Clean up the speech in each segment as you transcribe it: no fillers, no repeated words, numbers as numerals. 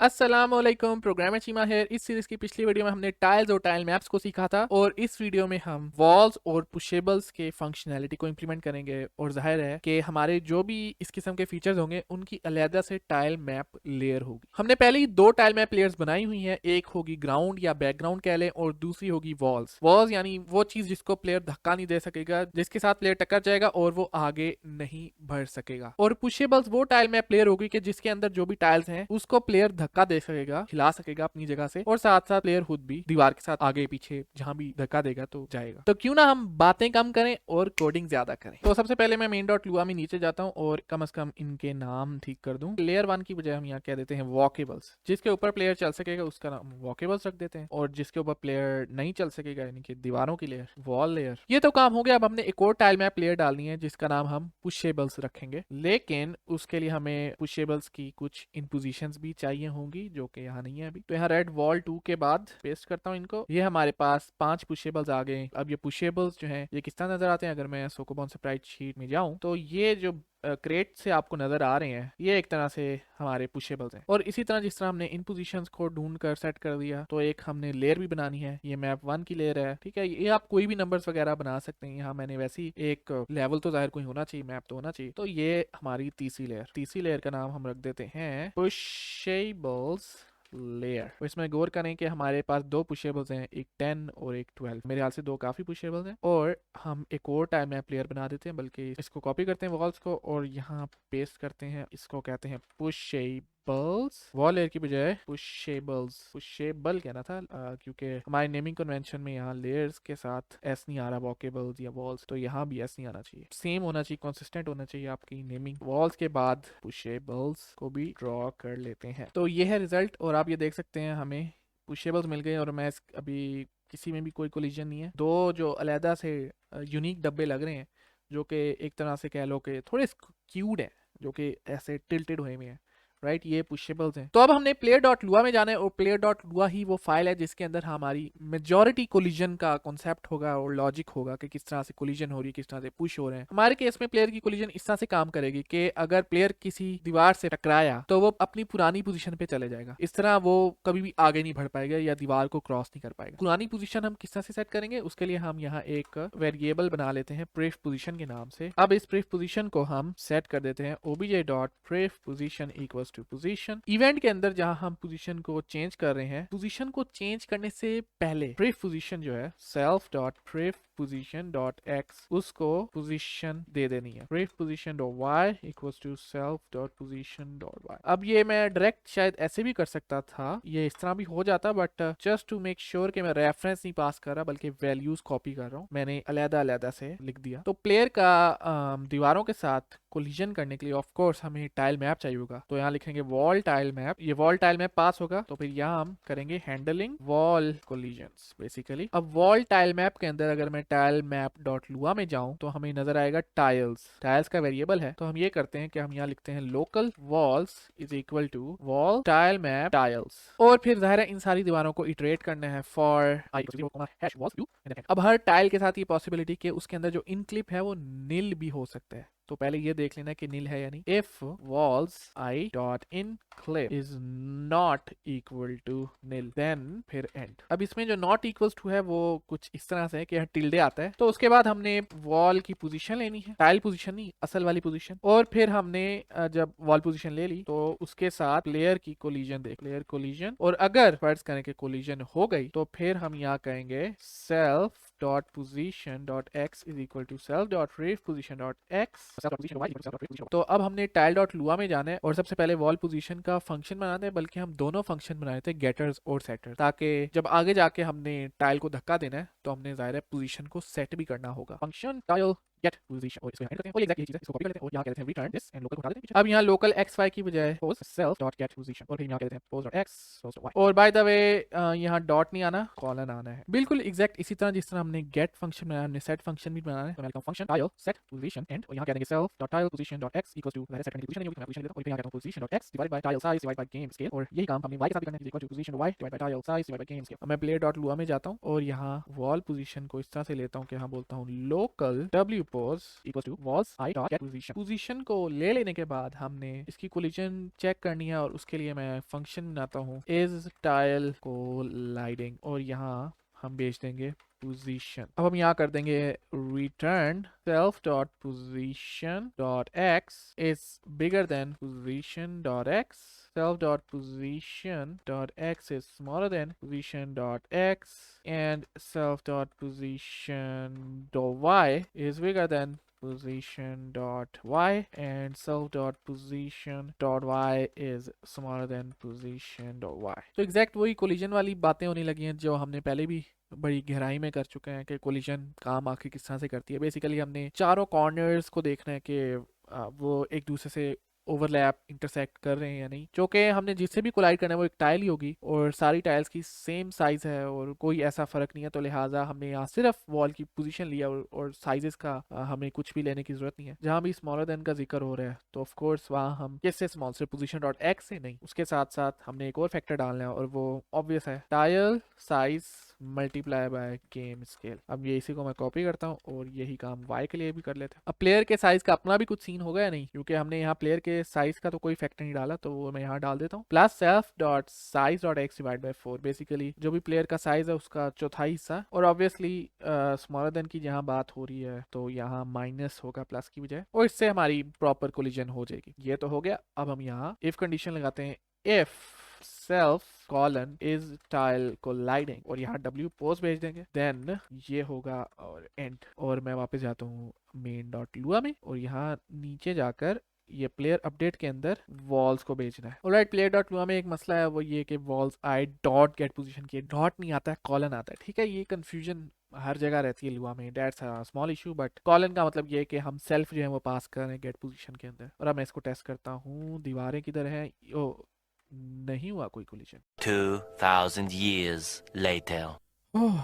अस्सलाम वालेकुम, प्रोग्रामर चीमा है। इस सीरीज की पिछली वीडियो में हमने टाइल्स और टाइल मैप्स को सीखा था और इस वीडियो में हम वॉल्स और पुशेबल्स के फंक्शनैलिटी को इंप्लीमेंट करेंगे और जाहिर है कि हमारे जो भी इस किस्म के फीचर्स होंगे उनकी अलहदा से टाइल मैप लेयर होगी। हमने पहले ही दो टाइल मैप लेयर्स बनाई हुई हैं, एक होगी ग्राउंड या बैकग्राउंड कह लें और दूसरी होगी वॉल्स। वॉल्स यानी वो चीज जिसको प्लेयर धक्का नहीं दे सकेगा, जिसके साथ प्लेयर टक्कर जाएगा और वो आगे नहीं बढ़ सकेगा। और पुशेबल्स वो टाइल मैप लेयर होगी कि जिसके अंदर जो भी टाइल्स हैं उसको प्लेयर धक्का दे सकेगा, हिला सकेगा अपनी जगह से, और साथ साथ प्लेयर खुद भी दीवार के साथ आगे पीछे जहां भी धक्का देगा तो जाएगा। तो क्यों ना हम बातें कम करें और कोडिंग ज्यादा करें। तो सबसे पहले मैं मेन डॉट लुआ में नीचे जाता हूं और कम से कम इनके नाम ठीक कर दूं। लेयर 1 की बजाय हम यहाँ कह देते हैं वॉकेबल्स। जिसके ऊपर प्लेयर चल सकेगा उसका नाम वॉकेबल्स रख देते हैं, और जिसके ऊपर प्लेयर नहीं चल सकेगा यानी कि दीवारों की लेयर, वॉल लेयर। ये तो काम हो गया। अब हमने एक और टाइल मैप लेयर डालनी है जिसका नाम हम पुशेबल्स रखेंगे, लेकिन उसके लिए हमें पुशेबल्स की कुछ इन पोजीशंस भी चाहिए होंगी जो कि यहाँ नहीं है अभी। तो यहाँ रेड वॉल 2 के बाद पेस्ट करता हूँ इनको। ये हमारे पास 5 पुशेबल्स आ गए। अब ये पुशेबल्स जो हैं ये किस तरह नजर आते हैं, अगर मैं सोकोबॉन स्प्राइट शीट में जाऊँ तो ये जो क्रेट से आपको नजर आ रहे हैं ये एक तरह से हमारे पुशेबल्स हैं। और इसी तरह जिस तरह हमने इन पोजीशंस को ढूंढ कर सेट कर दिया, तो एक हमने लेयर भी बनानी है। ये मैप 1 की लेयर है, ठीक है। ये आप कोई भी नंबर्स वगैरह बना सकते हैं। यहाँ मैंने वैसी एक लेवल तो जाहिर कोई होना चाहिए, मैप तो होना चाहिए। तो ये हमारी तीसरी लेयर का नाम हम रख देते हैं पुशेबल्स लेयर। तो इसमें गौर करें कि हमारे पास दो पुशेबल्स हैं, एक 10 और एक 12। मेरे ख्याल से दो काफी पुशेबल्स हैं। और हम एक और टाइम मैप लेयर बना देते हैं, बल्कि इसको कॉपी करते हैं वॉल्स को और यहाँ पेस्ट करते हैं। इसको कहते हैं पुशेबल्स। वॉल लेयर की बजाय पुशेबल्स, पुशेबल कहना था क्योंकि हमारे नेमिंग कन्वेंशन में यहाँ लेयर्स के साथ एस नहीं आ रहा, वॉकेबल्स या वॉल्स, तो यहाँ भी एस नहीं आना चाहिए। सेम होना चाहिए, कंसिस्टेंट होना चाहिए आपकी नेमिंग। वॉल्स के बाद पुशेबल्स को भी ड्रॉ कर लेते हैं। तो ये है रिजल्ट, और आप ये देख सकते हैं हमें पुशेबल्स मिल गए। और मैं अभी किसी में भी कोई कोलिजन नहीं है। दो जो अलहदा से यूनिक डब्बे लग रहे हैं जो कि एक तरह से कह लो कि थोड़े क्यूड हैं, जो कि ऐसे टिल्टेड हुए हैं, राइट, ये पुशेबल्स हैं। तो अब हमने प्लेयर डॉट लुआ में जाना है, और प्लेयर डॉट लुआ ही वो फाइल है जिसके अंदर हमारी मेजॉरिटी कोलिजन का कॉन्सेप्ट होगा और लॉजिक होगा कि किस तरह से कोलिजन हो रही है, किस तरह से पुश हो रहे हैं। हमारे केस में प्लेयर की कोलिजन इस तरह से काम करेगी कि अगर प्लेयर किसी दीवार से टकराया तो वो अपनी पुरानी पोजीशन पे चले जाएगा। इस तरह वो कभी भी आगे नहीं बढ़ पाएगा या दीवार को क्रॉस नहीं कर पाएगा। पुरानी पोजीशन हम किस तरह से सेट करेंगे, उसके लिए हम यहाँ एक वेरिएबल बना लेते हैं प्रेफ पोजीशन के नाम से। अब इस प्रेफ पोजीशन को हम सेट कर देते हैं obj dot pref position equals to position. Event के अंदर जहां हम पोजीशन को चेंज कर रहे हैं, पोजीशन को चेंज करने से पहले प्रेफ पोजीशन जो है self dot pref position dot x, उसको पोजीशन दे देनी है। Pref position dot y equals to self dot position dot y. अब ये मैं डायरेक्ट शायद ऐसे भी कर सकता था, ये इस तरह भी हो जाता, but just to make sure कि मैं रेफरेंस नहीं पास कर रहा बल्कि वैल्यूज कॉपी कर रहा हूँ, मैंने अलग अलग से लिख दिया। तो प्लेयर का दीवारों के साथ कोलिजन करने के लिए ऑफ कोर्स हमें टाइल मैप चाहिए होगा। तो यहाँ लिखेंगे वॉल टाइल मैप। ये वॉल टाइल मैप पास होगा तो फिर यहाँ हम करेंगे हैंडलिंग वॉल कोलिजन्स बेसिकली। अब वॉल टाइल मैप के अंदर अगर मैं टाइल मैप डॉट लुआ में जाऊं तो हमें नजर आएगा टाइल्स। टाइल्स का वेरिएबल है, तो हम ये करते हैं कि हम यहाँ लिखते हैं local walls is equal to wall tile map tiles. और फिर जाहिर है इन सारी दीवारों को इटरेट करना है फॉर अब हर टाइल के साथ ये पॉसिबिलिटी कि उसके अंदर जो इनक्लिप है वो नील भी हो सकता है। तो पहले ये देख लेना कि नील है या नहीं। If walls I dot in clip is not equal to nil then फिर एंड। अब इसमें जो नॉट इक्वल टू है वो कुछ इस तरह से है कि यहाँ टिल्डे आता है। तो उसके बाद हमने वॉल की पोजीशन लेनी है, टाइल पोजीशन नहीं, असल वाली पोजीशन। और फिर हमने जब वॉल पोजीशन ले ली तो उसके साथ लेयर की कोलिजन देख, लेयर कोलिजन। और अगर फर्ज करें कि कोलिजन हो गई तो फिर हम यहाँ कहेंगे self dot position dot X is equal to self dot ref position dot X. तो अब हमने टाइल डॉट लुआ में जाना है और सबसे पहले वॉल पोजीशन का फंक्शन बनाते हैं, बल्कि हम दोनों फंक्शन बनाए थे, गेटर्स और सेटर्स, ताकि जब आगे जाके हमने टाइल को धक्का देना है तो हमने जाहिर है पोजीशन को सेट भी करना होगा। फंक्शन टाइल गेट पोजीशन, और इसको यहाँ करते हैं, और एग्जैक्ट यही चीज है, इसको कॉपी कर लेते हैं और यहाँ कहते हैं रिटर्न दिस एंड लोकल को हटा देते हैं। अब यहाँ लोकल एक्स वाई की बजाय pos self dot get position, और फिर यहाँ कहते हैं pos dot X pos dot Y. और बाय द वे यहाँ डॉट नहीं आना, कॉलन आना है, बिल्कुल एग्जैक्ट इसी तरह जिस तरह हमने गेट फंक्शन बनाया हमने सेट फंक्शन भी बनाना है। तो मैं लिखता हूं function tile set position end, और यहाँ कह देंगे self dot tile position dot X equal to set करने की पोजीशन नहीं होगी, मैं पोजीशन लेता हूं और फिर यहाँ कहता हूं position dot x divided by tile size divided by game scale. और यही काम हमने y के साथ भी करना है, equal to position y divided by tile size divided by game scale. मैं प्लेयर डॉट लुआ में जाता हूं और यहाँ वॉल पोजीशन को इस तरह से लेता हूं कि यहाँ बोलता हूं local w pose equals to walls I dot get position। Position को ले लेने के बाद हमने इसकी कोलिजन चेक करनी है और उसके लिए मैं फंक्शन बनाता हूँ इज टाइल कोलाइडिंग और यहाँ हम भेज देंगे position। अब हम यहाँ कर देंगे return self dot position dot x is bigger than position dot x, self dot position dot x is smaller than position dot x, and self dot position dot y is bigger than position dot y, and self dot position dot y is smaller than position dot y। तो exact वही collision वाली बातें होने लगी हैं जो हमने पहले भी बड़ी गहराई में कर चुके हैं कि कोलिजन काम आखिर किस तरह से करती है। बेसिकली हमने चारों कॉर्नर्स को देखना है कि वो एक दूसरे से ओवरलैप इंटरसेक्ट कर रहे हैं या नहीं, जो कि हमने जिससे भी कोलाइड करना है वो एक टाइल ही होगी और सारी टाइल्स की सेम साइज है और कोई ऐसा फ़र्क नहीं है। तो लिहाजा हमने यहाँ सिर्फ वॉल की पोजीशन लिया और साइजेस का हमें कुछ भी लेने की ज़रूरत नहीं है। जहाँ भी स्मॉलर देन का जिक्र हो रहा है तो ऑफ कोर्स वहाँ हम किससे स्मॉल से पोजीशन डॉट एक्स से नहीं, उसके साथ साथ हमने एक और फैक्टर डालना है और वो ऑब्वियस है tile size multiply by game scale. अब ये इसी को मैं कॉपी करता हूँ और यही काम y के लिए भी कर लेते हैं। अब प्लेयर के साइज का अपना भी कुछ सीन होगा या नहीं, क्योंकि हमने यहाँ प्लेयर के साइज का तो कोई फैक्टर नहीं डाला तो वो मैं यहाँ डाल देता हूँ plus self dot size dot x divide by 4। Basically जो भी प्लेयर का साइज है उसका चौथाई हिस्सा और ऑब्वियसली स्मॉलर देन की जहाँ बात हो रही है तो यहाँ माइनस होगा प्लस की बजाय और इससे हमारी प्रॉपर कोलिजन हो जाएगी। ये तो हो गया। अब हम यहाँ इफ कंडीशन लगाते हैं if self colon is tile colliding और यहाँ w पोज भेज देंगे, देन ये होगा और एंड। और मैं वापस जाता हूँ मेन डॉट लुआ में और यहाँ नीचे जाकर ये प्लेयर अपडेट के अंदर वॉल्स को भेजना है। ऑलराइट, प्लेयर डॉट लुआ में एक मसला है वो ये कि walls I dot get position की डॉट नहीं आता है, कॉलन आता है। ठीक है, ये कंफ्यूजन हर जगह रहती है लुआ में, that's a small issue, but colon का मतलब ये है कि हम सेल्फ जो है वो पास कर रहे हैं गेट पोजीशन के अंदर। और अब मैं इसको टेस्ट करता हूँ, दीवारें किधर है, ओ नहीं हुआ कोई कोलिजन। 2000 years later। ओह,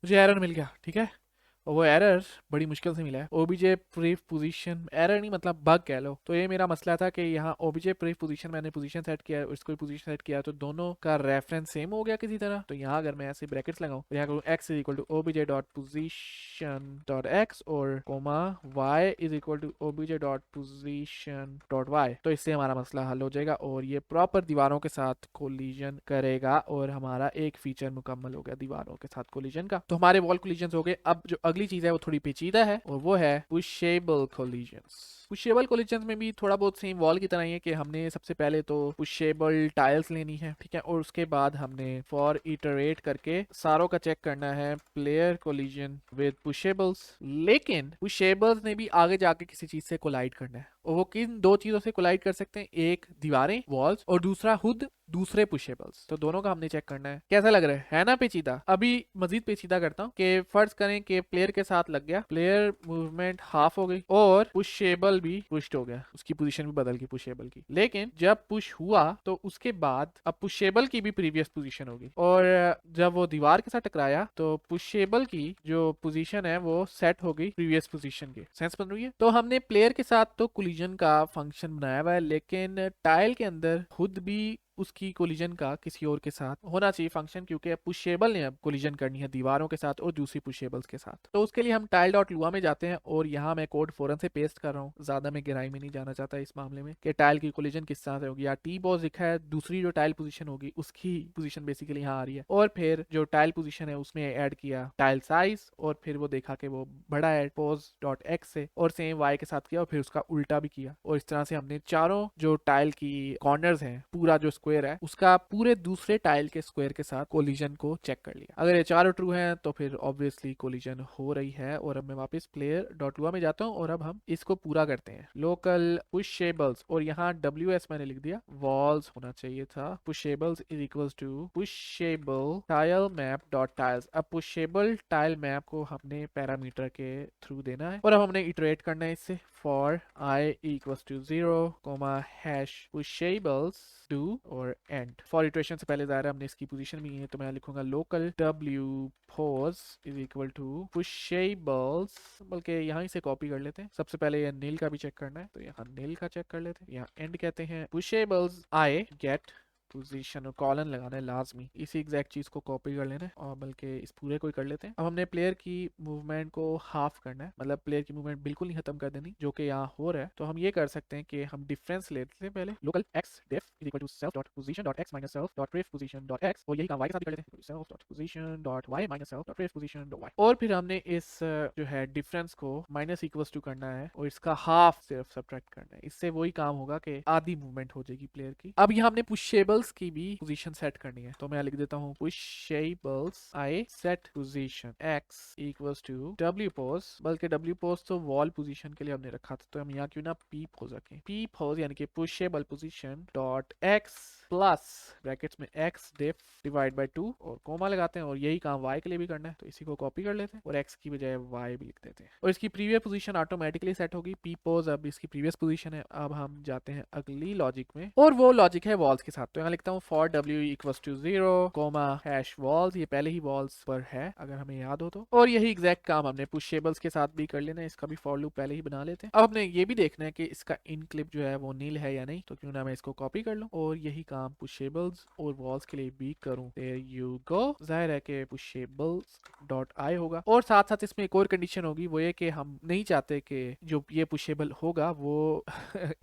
मुझे एरर मिल गया। ठीक है, और वो एरर बड़ी मुश्किल से मिला है। ओबीजे प्रीफ पोजीशन एरर नहीं मतलब बग कह लो। तो ये मेरा मसला था कि यहाँ ओबीजे प्रीफ पोजीशन मैंने पोजीशन सेट किया है, इसको पोजीशन सेट किया तो दोनों का रेफरेंस सेम हो गया किसी तरह। तो यहाँ अगर मैं ऐसे ब्रैकेट्स लगाऊं तो यहाँ करूँ x is equal to obj dot position dot x और comma y is equal to obj dot position dot y, तो इससे हमारा मसला हल हो जाएगा और ये प्रॉपर दीवारों के साथ कोलिजन करेगा और हमारा एक फीचर मुकम्मल हो गया दीवारों के साथ कोलिजन का। तो हमारे वॉल कोलिजन हो गए। अब जो अगली चीज है वो थोड़ी पेचीदा है और वो है पुशेबल कोलिजन्स। पुशेबल कोलिजन्स में भी थोड़ा बहुत सेम वॉल की तरह ही है कि हमने सबसे पहले तो पुशेबल टाइल्स लेनी है, ठीक है, और उसके बाद हमने फॉर इटरेट करके सारों का चेक करना है प्लेयर कोलिजन विद पुशेबल्स। लेकिन पुशेबल्स ने भी आगे जाके किसी चीज से कोलाइड करना है और वो किन दो चीजों से कोलाइड कर सकते हैं, एक दीवारें वॉल्स और दूसरा खुद दूसरे पुशेबल्स। तो दोनों का हमने चेक करना है। कैसा लग रहा है ना पेचीदा? अभी मजीद पेचीदा करता हूँ कि फर्ज करें कि प्लेयर के साथ लग गया, प्लेयर मूवमेंट हाफ हो गई और पुशेबल भी पुश्ड हो गया, उसकी पोजीशन भी बदल गई पुशेबल की। लेकिन जब पुश हुआ तो उसके बाद अब पुशेबल की भी प्रीवियस पोजीशन होगी और जब वो दीवार के साथ टकराया तो पुशेबल की जो पोजीशन है वो सेट हो गई प्रीवियस पोजीशन के। सेंस बन रही है? तो हमने प्लेयर के साथ तो कोलिजन का फंक्शन बनाया हुआ है, लेकिन टाइल के अंदर खुद भी उसकी कोलिजन का किसी और के साथ होना चाहिए फंक्शन, क्योंकि पुशेबल ने अब कोलिजन करनी है दीवारों के साथ और दूसरी पुशेबल्स के साथ। तो उसके लिए हम टाइल डॉट लुआ में जाते हैं और यहाँ मैं कोड फौरन से पेस्ट कर रहा हूँ, ज्यादा मैं गहराई में नहीं जाना चाहता इस मामले में कि टाइल की कोलिजन किस तरह से होगी। यहाँ टी बॉस लिखा है, दूसरी जो टाइल पोजीशन होगी उसकी पोजीशन बेसिकली यहाँ आ रही है और फिर जो टाइल पोजीशन है उसमें ऐड किया टाइल साइज और फिर वो देखा कि वो बड़ा है पोज डॉट एक्स से और सेम वाई के साथ किया और फिर उसका उल्टा भी किया और इस तरह से हमने चारों जो टाइल की कॉर्नर्स हैं, पूरा जो स्क्वायर है उसका पूरे दूसरे टाइल के स्क्वायर के साथ कोलिजन को चेक कर लिया। अगर ये चारों ट्रू हैं तो फिर ऑब्वियसली कोलिजन हो रही है। और अब मैं वापस प्लेयर डॉट लुआ में जाता हूँ और अब हम इसको पूरा करते हैं। लोकल पुशेबल्स और यहाँ WS मैंने लिख दिया, वॉल्स होना चाहिए था। Pushables is equals to pushable tile map dot tiles. अब पुशेबल टाइल मैप को हमने पैरामीटर के थ्रू देना है और अब हमने इटरेट करना है इससे for i equals to 0 hash pushables do और एंड। फॉर इटरेशन से पहले ज़ाहिर है हमने इसकी पोजीशन भी है तो मैं लिखूंगा local w pose is equal to pushables, बल्कि यहाँ से कॉपी कर लेते हैं। सबसे पहले ये नील का भी चेक करना है तो यहाँ नील का चेक कर लेते हैं। यहाँ एंड कहते हैं पुशेबल्स i गेट पोजीशन और कॉलन लगाना है लाजमी। इसी एग्जैक्ट चीज को कॉपी कर लेना है और बल्कि इस पूरे को ही कर लेते हैं। अब हमने प्लेयर की मूवमेंट को हाफ करना है, मतलब प्लेयर की मूवमेंट बिल्कुल नहीं खत्म कर देनी, जो कि यहाँ हो रहा है। तो हम ये कर सकते हैं कि हम डिफरेंस लेते हैं पहले, local x diff is equal to self dot position dot x minus self dot pref position dot x, और यही काम y के साथ भी कर लेते हैं, self dot position dot y minus self dot pref position dot y। और फिर हमने इस जो है डिफरेंस को माइनस इक्वल्स टू करना है और इसका हाफ सिर्फ सब्ट्रैक्ट करना है। इससे वही काम होगा कि आधी मूवमेंट हो जाएगी प्लेयर की। अब यहाँ हमने पुशेबल्स की भी पोजीशन सेट करनी है, तो मैं लिख देता हूँ pushables i set position x equals to w pose, बल्कि w पोज तो वॉल पोजीशन के लिए हमने रखा था, तो हम यहाँ क्यों ना p पोज रखें। p पोज यानी कि pushable position dot x plus brackets में x डिफ डिवाइड बाय 2 और कोमा लगाते हैं, और यही काम y के लिए भी करना है, तो इसी को कॉपी कर लेते हैं और x की बजाय y भी लिख देते हैं। और इसकी प्रीवियस पोजीशन ऑटोमेटिकली सेट होगी। p पोज अब इसकी प्रीवियस पोजीशन है। अब हम जाते हैं अगली लॉजिक में, और वो लॉजिक है वॉल्स के साथ। तो यहाँ लिखता हूँ for w equals to 0 comma hash walls, ये पहले ही वॉल्स पर है अगर हमें याद हो तो। और यही एग्जैक्ट काम हमने पुशेबल्स के साथ भी कर लेना है, इसका भी फॉर लूप पहले ही बना लेते हैं। अब हमने ये भी देखना है कि इसका इनक्लिप जो है वो नील है या नहीं, तो क्यों ना मैं इसको कॉपी कर लूँ और यही काम पुशेबल्स और वॉल्स के लिए भी करूँ। There you go. जाहिर है कि पुशेबल्स डॉट आई होगा, और साथ साथ इसमें एक और कंडीशन होगी, वो ये कि हम नहीं चाहते कि जो ये पुशेबल होगा वो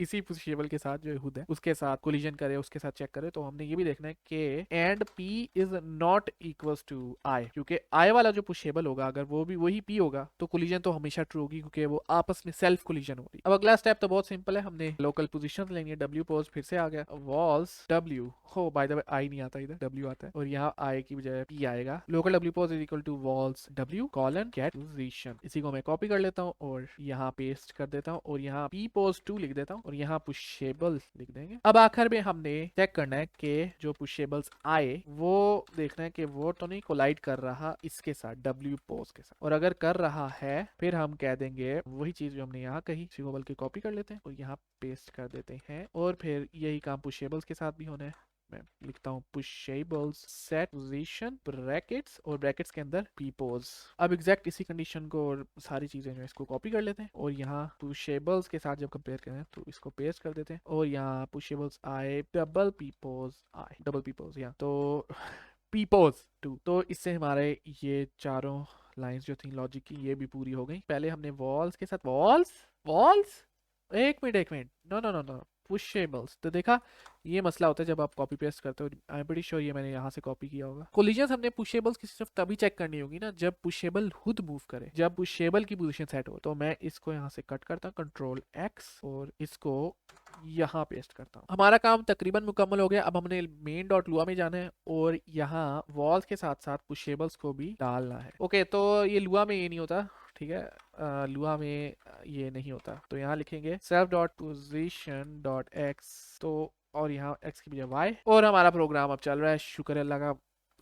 इसी पुशेबल के साथ जो हुड है उसके साथ कोलिजन करे, उसके साथ चेक करे। तो हमने ये भी देखना है कि and p is not equals to i, क्योंकि i वाला जो पुशेबल होगा अगर वो भी वही p होगा तो कोलिजन तो हमेशा ट्रू होगी, क्योंकि वो आपस में सेल्फ कोलिजन हो रही। अब अगला स्टेप तो बहुत सिंपल है, हमने लोकल पोजीशन लेनी है। w पोज फिर से आ गया, वॉल्स w हो, बाय द वे i नहीं आता इधर, w आता है, और यहाँ i की बजाय p आएगा। Local w pos is equal to walls w colon get position, इसी को मैं कॉपी कर लेता हूँ और यहाँ पेस्ट कर देता हूँ, और यहाँ p पोज 2 लिख देता हूँ और यहाँ पुशेबल लिख देंगे। अब आखिर में हमने चेक करना है कि जो पुशेबल्स आए वो देखना है कि वो तो नहीं कोलाइड कर रहा इसके साथ w पोज के साथ, और अगर कर रहा है फिर हम कह देंगे वही चीज जो हमने यहाँ कही, इसी को बल्कि कॉपी कर लेते हैं और यहाँ पेस्ट कर देते हैं। और फिर यही काम पुशेबल्स के साथ भी होना है। मैं लिखता हूँ पुशेबल्स सेट पोजीशन ब्रैकेट्स और ब्रैकेट्स के अंदर p पोज। अब एग्जैक्ट इसी कंडीशन को और सारी चीजें जो इसको कॉपी कर लेते हैं और यहाँ पुशेबल्स के साथ जब कंपेयर करें तो इसको पेस्ट कर देते हैं, और यहाँ पुशेबल्स आए डबल p पोज आए, डबल p पोज यहाँ तो p पोज 2। तो इससे हमारे ये चारों लाइंस जो थी लॉजिक की ये भी पूरी हो गई। पहले हमने वॉल्स के साथ वॉल्स एक minute no no no no pushables, तो देखा ये मसला होता है जब आप कॉपी पेस्ट करते हो। आई एम प्रीटी श्योर ये मैंने यहाँ से कॉपी किया होगा। कोलिजन्स हमने पुशेबल्स की सिर्फ तभी चेक करनी होगी ना जब पुशेबल खुद मूव करे, जब पुशेबल की पोजीशन सेट हो। तो मैं इसको यहाँ से कट करता हूँ कंट्रोल एक्स और इसको यहाँ पेस्ट करता हूँ। हमारा काम तकरीबन मुकम्मल हो गया। अब हमने मेन डॉट लुआ में जाना है और यहाँ वॉल्स के साथ साथ पुशेबल्स को भी डालना है। ओके, तो ये लुआ में ये नहीं होता, ठीक है, लुआ में ये नहीं होता। तो यहाँ लिखेंगे self dot position dot X, तो और यहाँ x की बजाय y, और हमारा प्रोग्राम अब चल रहा है, शुक्र है अल्लाह का,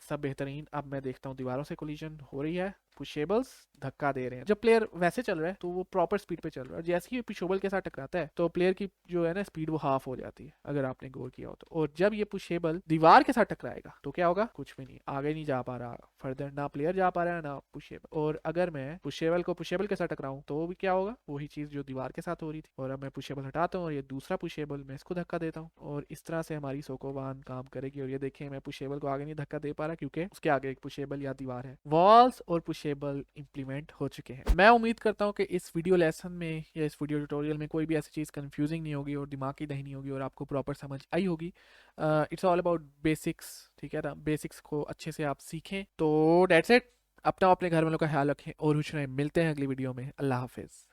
सब बेहतरीन। अब मैं देखता हूँ दीवारों से कोलिजन हो रही है, पुशेबल्स धक्का दे रहे हैं। जब प्लेयर वैसे चल रहा है तो वो प्रॉपर स्पीड पे चल रहा है, जैसे ही पुशेबल के साथ टकराता है तो प्लेयर की जो है ना स्पीड वो हाफ हो जाती है, अगर आपने गौर किया हो तो। और जब ये पुशेबल दीवार के साथ टकराएगा तो क्या होगा, कुछ भी नहीं, आगे नहीं जा पा रहा फर्दर, ना प्लेयर जा पा रहा है ना पुशेबल। और अगर मैं पुशेबल को पुशेबल के साथ टकराऊं तो भी क्या होगा, वही चीज जो दीवार के साथ हो रही थी। और अब मैं पुशेबल हटाता हूँ और ये दूसरा पुशेबल मैं इसको धक्का देता हूँ, और इस तरह से हमारी सोकोवान काम करेगी। और ये देखें मैं पुशेबल को आगे नहीं धक्का दे पा रहा क्योंकि उसके आगे एक पुशेबल या दीवार है। वॉल्स और पुशेबल इंप्लीमेंट हो चुके हैं। मैं उम्मीद करता हूँ कि इस वीडियो लेसन में या इस वीडियो ट्यूटोरियल में कोई भी ऐसी चीज़ कंफ्यूजिंग नहीं होगी और दिमाग की दही नहीं होगी और आपको प्रॉपर समझ आई होगी। इट्स ऑल अबाउट बेसिक्स, ठीक है ना, बेसिक्स को अच्छे से आप सीखें। तो डेट्स इट, अपना अपने घर वालों का ख्याल रखें और कुछ नहीं, मिलते हैं अगली वीडियो में। अल्लाह हाफिज़।